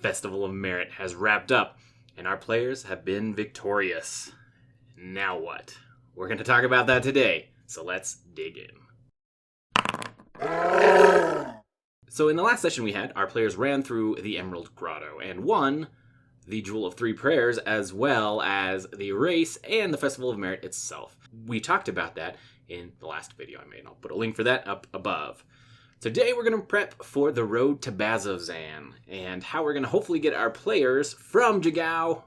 Festival of Merit has wrapped up, and our players have been victorious. Now what? We're going to talk about that today, so let's dig in. So in the last session we had, our players ran through the Emerald Grotto and won the Jewel of Three Prayers, as well as the race and the Festival of Merit itself. We talked about that in the last video I made, and I'll put a link for that up above. Today we're going to prep for the road to Bazzoxan, and how we're going to hopefully get our players from Jigao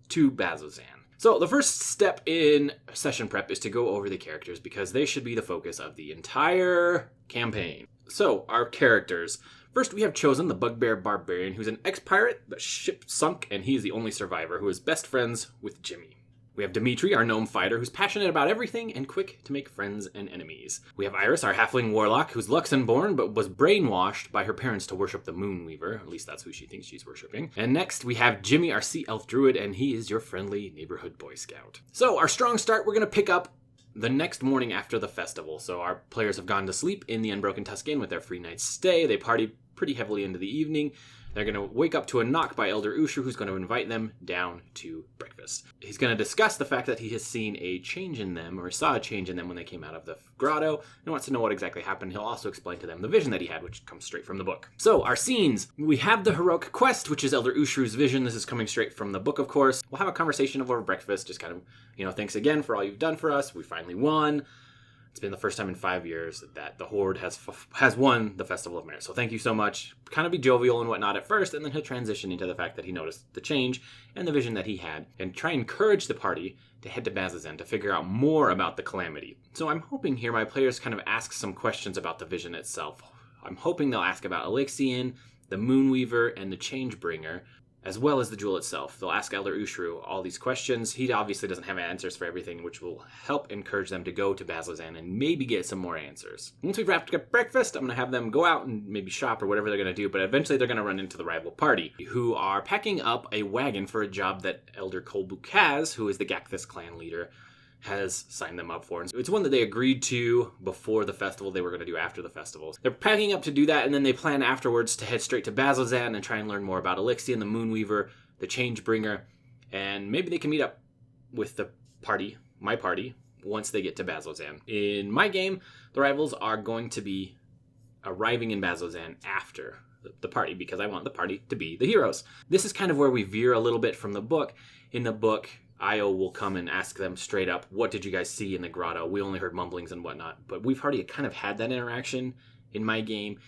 to Bazzoxan. So the first step in session prep is to go over the characters, because they should be the focus of the entire campaign. So, our characters. First, we have Chosen, the Bugbear Barbarian, who's an ex-pirate. The ship sunk, and he's the only survivor, who is best friends with Jimmy. We have Dimitri, our gnome fighter, who's passionate about everything and quick to make friends and enemies. We have Iris, our halfling warlock, who's Luxembourg, but was brainwashed by her parents to worship the Moonweaver. At least that's who she thinks she's worshipping. And next, we have Jimmy, our sea elf druid, and he is your friendly neighborhood boy scout. So, our strong start, we're going to pick up the next morning after the festival. So our players have gone to sleep in the Unbroken Tuscan with their free night's stay. They party pretty heavily into the evening. They're going to wake up to a knock by Elder Usher, who's going to invite them down to breakfast. He's going to discuss the fact that he has seen a change in them, or saw a change in them when they came out of the grotto, and wants to know what exactly happened. He'll also explain to them the vision that he had, which comes straight from the book. So, our scenes. We have the heroic quest, which is Elder Usher's vision. This is coming straight from the book, of course. We'll have a conversation over breakfast, just kind of, thanks again for all you've done for us. We finally won. It's been the first time in 5 years that the Horde has won the Festival of Merit. So thank you so much. Kind of be jovial and whatnot at first, and then he'll transition into the fact that he noticed the change and the vision that he had, and try and encourage the party to head to Bazzoxan to figure out more about the calamity. So I'm hoping here my players kind of ask some questions about the vision itself. I'm hoping they'll ask about Elixian, the Moonweaver, and the Changebringer, as well as the jewel itself. They'll ask Elder Ushru all these questions. He obviously doesn't have answers for everything, which will help encourage them to go to Bazzoxan and maybe get some more answers. Once we've wrapped up breakfast, I'm going to have them go out and maybe shop or whatever they're going to do, but eventually they're going to run into the rival party, who are packing up a wagon for a job that Elder Kolbuk has, who is the Gakthis clan leader, has signed them up for. And it's one that they agreed to before the festival. They were going to do after the festivals. They're packing up to do that, and then they plan afterwards to head straight to Bazzoxan and try and learn more about Elixian, the Moonweaver, the Changebringer, and maybe they can meet up with the party, my party, once they get to Bazzoxan. In my game, the rivals are going to be arriving in Bazzoxan after the party, because I want the party to be the heroes. This is kind of where we veer a little bit from the book. In the book, Io will come and ask them straight up, what did you guys see in the grotto? We only heard mumblings and whatnot, but we've already kind of had that interaction in my game.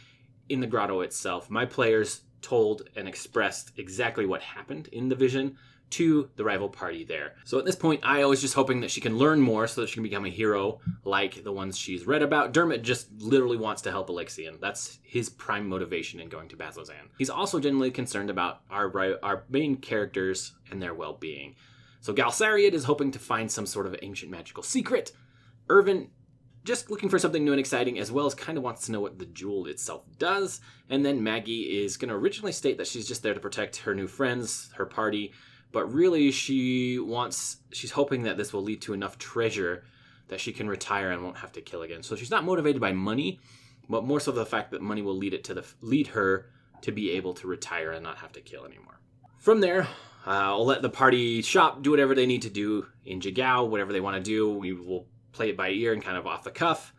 In the grotto itself, my players told and expressed exactly what happened in the vision to the rival party there. So at this point, Io is just hoping that she can learn more so that she can become a hero like the ones she's read about. Dermot just literally wants to help Elixian. That's his prime motivation in going to Bazzoxan. He's also genuinely concerned about our main characters and their well-being. So Galsariad is hoping to find some sort of ancient magical secret. Irvin just looking for something new and exciting, as well as kind of wants to know what the jewel itself does. And then Maggie is going to originally state that she's just there to protect her new friends, her party, but really she's hoping that this will lead to enough treasure that she can retire and won't have to kill again. So she's not motivated by money, but more so the fact that money will lead her to be able to retire and not have to kill anymore. From there, I'll let the party shop, do whatever they need to do in Jigao, whatever they want to do. We will play it by ear and kind of off the cuff.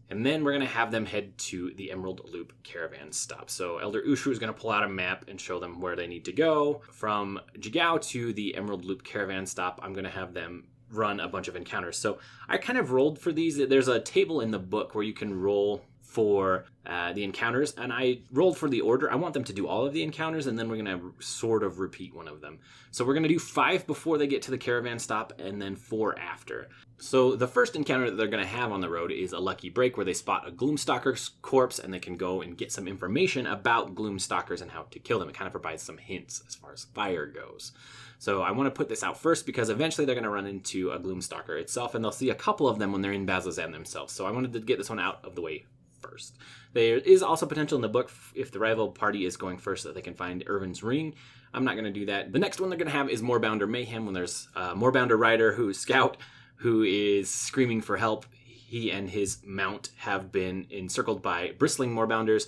And then we're going to have them head to the Emerald Loop Caravan stop. So Elder Ushru is going to pull out a map and show them where they need to go. From Jigao to the Emerald Loop Caravan stop, I'm going to have them run a bunch of encounters. So I kind of rolled for these. There's a table in the book where you can roll for the encounters, and I rolled for the order. I want them to do all of the encounters, and then we're going to sort of repeat one of them. So we're going to do 5 before they get to the caravan stop, and then 4 after. So the first encounter that they're going to have on the road is a lucky break, where they spot a Gloomstalker's corpse, and they can go and get some information about Gloomstalkers and how to kill them. It kind of provides some hints as far as fire goes. So I want to put this out first, because eventually they're going to run into a Gloomstalker itself, and they'll see a couple of them when they're in Bazzoxan themselves. So I wanted to get this one out of the way first. There is also potential in the book if the rival party is going first that they can find Irvin's ring. I'm not going to do that. The next one they're going to have is Moorbounder Mayhem, when there's a Moorbounder rider who's scout who is screaming for help. He and his mount have been encircled by bristling Moorbounders.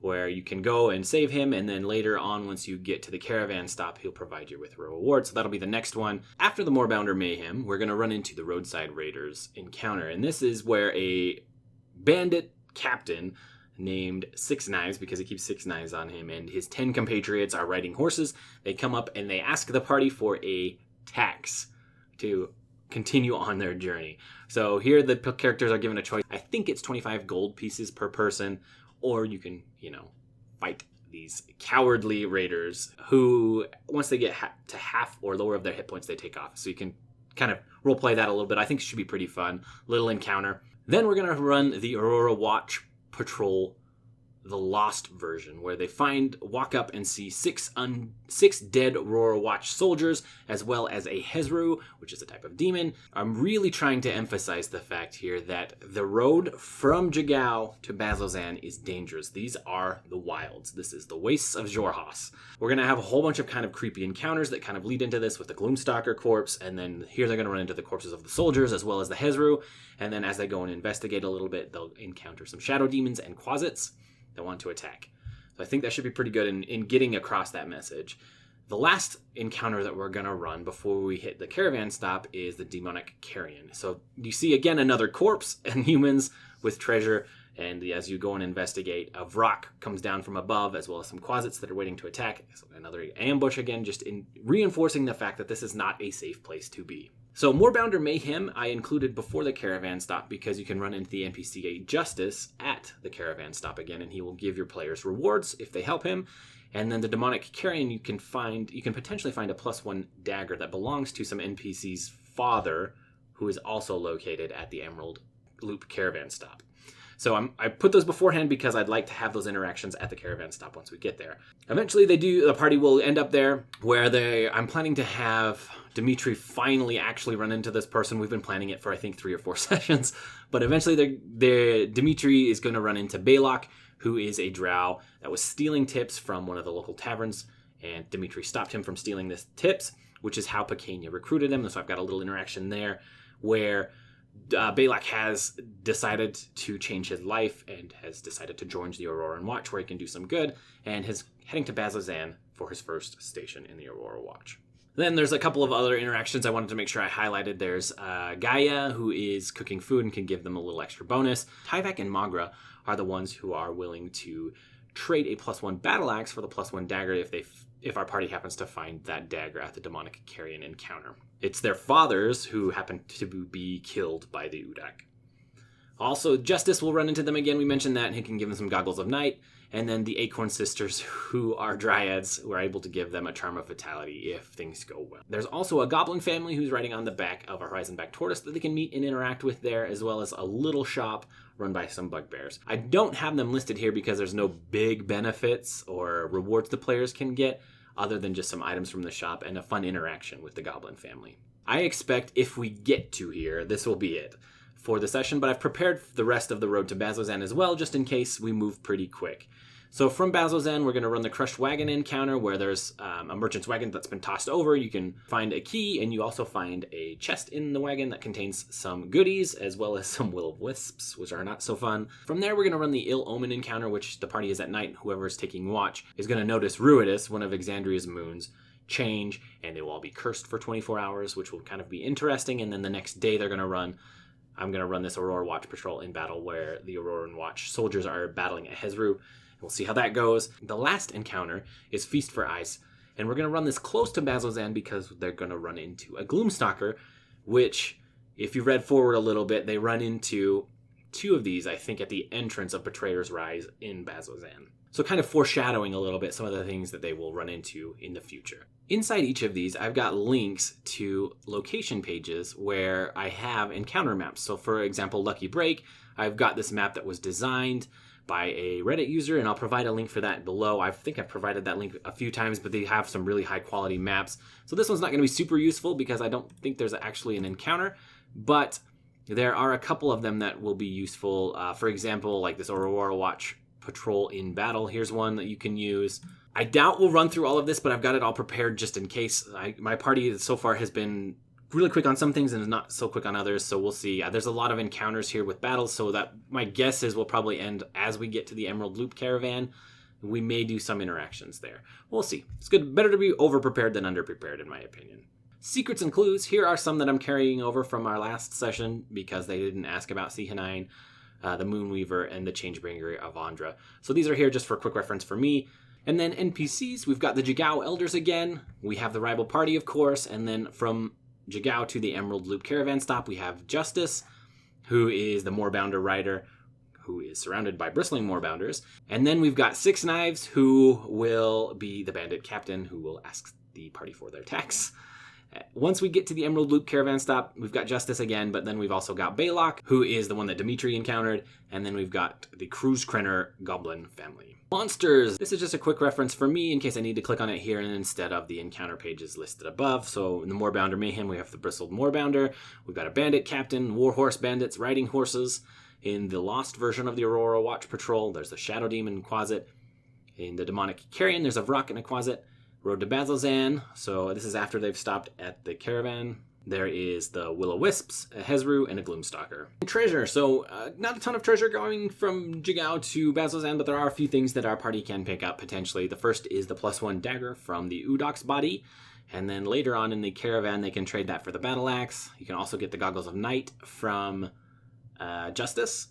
where you can go and save him, and then later on, once you get to the caravan stop, he'll provide you with a reward. So that'll be the next one. After the Moorbounder Mayhem, we're going to run into the Roadside Raiders encounter, and this is where a bandit captain named Six Knives, because he keeps six knives on him, and his 10 compatriots are riding horses. They come up and they ask the party for a tax to continue on their journey. So here the characters are given a choice. I think it's 25 gold pieces per person, or you can, fight these cowardly raiders who, once they get to half or lower of their hit points, they take off. So you can kind of roleplay that a little bit. I think it should be pretty fun. Little encounter. Then we're going to run the Aurora Watch Patrol, the Lost version, where they walk up and see six dead Aurora Watch soldiers, as well as a Hezru, which is a type of demon. I'm really trying to emphasize the fact here that the road from Jagao to Bazzoxan is dangerous. These are the wilds. This is the wastes of Xhorhas. We're going to have a whole bunch of kind of creepy encounters that kind of lead into this with the Gloomstalker corpse, and then here they're going to run into the corpses of the soldiers, as well as the Hezru, and then as they go and investigate a little bit, they'll encounter some shadow demons and quasits that want to attack. So I think that should be pretty good in getting across that message. The last encounter that we're going to run before we hit the caravan stop is the demonic carrion. So you see again another corpse and humans with treasure, and as you go and investigate, a Vrak comes down from above, as well as some quasits that are waiting to attack. So another ambush again, just in reinforcing the fact that this is not a safe place to be. So Moorbounder Mayhem I included before the caravan stop because you can run into the NPC Justice at the caravan stop again, and he will give your players rewards if they help him. And then the demonic carrion, you can potentially find a +1 dagger that belongs to some NPC's father, who is also located at the Emerald Loop caravan stop. So I put those beforehand because I'd like to have those interactions at the caravan stop once we get there. Eventually the party will end up there where I'm planning to have Dimitri finally actually run into this person. We've been planning it for I think 3 or 4 sessions, but eventually Dimitri is going to run into Balok, who is a drow that was stealing tips from one of the local taverns, and Dimitri stopped him from stealing the tips, which is how Picania recruited him. So I've got a little interaction there where Balak has decided to change his life and has decided to join the Auroran Watch, where he can do some good, and is heading to Bazzoxan for his first station in the Aurora Watch. Then there's a couple of other interactions I wanted to make sure I highlighted. There's Gaia, who is cooking food and can give them a little extra bonus. Tyvek and Magra are the ones who are willing to trade a +1 battle axe for the +1 dagger if our party happens to find that dagger at the demonic carrion encounter. It's their fathers who happen to be killed by the Udak. Also, Justice will run into them again. We mentioned that, and he can give them some Goggles of Night. And then the Acorn Sisters, who are dryads, who are able to give them a Charm of Fatality if things go well. There's also a goblin family who's riding on the back of a Horizonback tortoise that they can meet and interact with there, as well as a little shop run by some bugbears. I don't have them listed here because there's no big benefits or rewards the players can get, other than just some items from the shop and a fun interaction with the goblin family. I expect if we get to here, this will be it for the session, but I've prepared the rest of the road to Bazzoxan as well, just in case we move pretty quick. So from Bazzoxan, we're going to run the Crushed Wagon encounter, where there's a merchant's wagon that's been tossed over. You can find a key, and you also find a chest in the wagon that contains some goodies, as well as some will-o-wisps, which are not so fun. From there, we're going to run the Ill Omen encounter, which the party is at night. Whoever is taking watch is going to notice Ruidus, one of Exandria's moons, change, and they will all be cursed for 24 hours, which will kind of be interesting. And then the next day, I'm going to run this Aurora Watch patrol in battle, where the Auroran Watch soldiers are battling a Hezru. We'll see how that goes. The last encounter is Feast for Ice, and we're going to run this close to Bazzoxan because they're going to run into a Gloomstalker, which, if you read forward a little bit, they run into 2 of these, I think, at the entrance of Betrayer's Rise in Bazzoxan. So kind of foreshadowing a little bit some of the things that they will run into in the future. Inside each of these, I've got links to location pages where I have encounter maps. So for example, Lucky Break, I've got this map that was designed by a Reddit user, and I'll provide a link for that below. I think I've provided that link a few times, but they have some really high quality maps. So this one's not going to be super useful because I don't think there's actually an encounter, but there are a couple of them that will be useful. For example, like this Aurora Watch patrol in battle. Here's one that you can use. I doubt we'll run through all of this, but I've got it all prepared just in case. My party so far has been really quick on some things and is not so quick on others, so we'll see. There's a lot of encounters here with battles, so that my guess is we'll probably end as we get to the Emerald Loop Caravan. we may do some interactions there. We'll see. It's good, better to be over-prepared than under-prepared, in my opinion. Secrets and clues. Here are some that I'm carrying over from our last session because they didn't ask about Sihanine, the Moonweaver, and the Changebringer of Andra. So these are here just for quick reference for me. And then NPCs, we've got the Jigao Elders again. We have the Rival Party, of course. And then from Jigao to the Emerald Loop Caravan Stop, we have Justice, who is the Moorbounder rider, who is surrounded by bristling Moorbounders. And then we've got Six Knives, who will be the bandit captain, who will ask the party for their tax. Once we get to the Emerald Loop Caravan Stop, we've got Justice again, but then we've also got Baylock, who is the one that Dimitri encountered, and then we've got the Cruz Krenner Goblin family. Monsters! This is just a quick reference for me in case I need to click on it here and instead of the encounter pages listed above. So in the Moorbounder Mayhem, we have the Bristled Moorbounder, we've got a bandit captain, warhorse bandits riding horses. In the Lost version of the Aurora Watch Patrol, there's the Shadow Demon Quasit. In the Demonic Carrion, there's a Vrock and a Quasit. Road to Bazzoxan, so this is after they've stopped at the Caravan. There is the Will-O-Wisps, a Hezru, and a Gloomstalker. Treasure, so not a ton of treasure going from Jigao to Bazzoxan, but there are a few things that our party can pick up potentially. The first is the +1 dagger from the Udok's body, and then later on in the Caravan they can trade that for the Battle Axe. You can also get the Goggles of Night from Justice,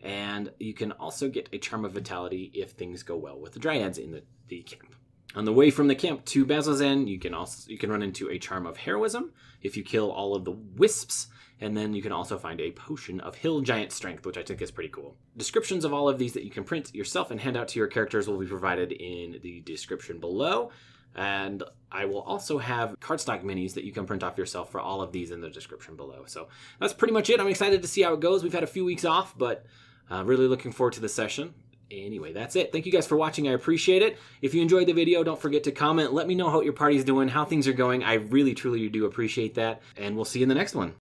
and you can also get a Charm of Vitality if things go well with the Dryads in the camp. On the way from the camp to Bazzoxan, you can run into a Charm of Heroism if you kill all of the Wisps, and then you can also find a Potion of Hill Giant Strength, which I think is pretty cool. Descriptions of all of these that you can print yourself and hand out to your characters will be provided in the description below, and I will also have cardstock minis that you can print off yourself for all of these in the description below. So that's pretty much it. I'm excited to see how it goes. We've had a few weeks off, but really looking forward to the session. Anyway, that's it. Thank you guys for watching. I appreciate it. If you enjoyed the video, don't forget to comment. Let me know how your party's doing, how things are going. I really, truly do appreciate that. And we'll see you in the next one.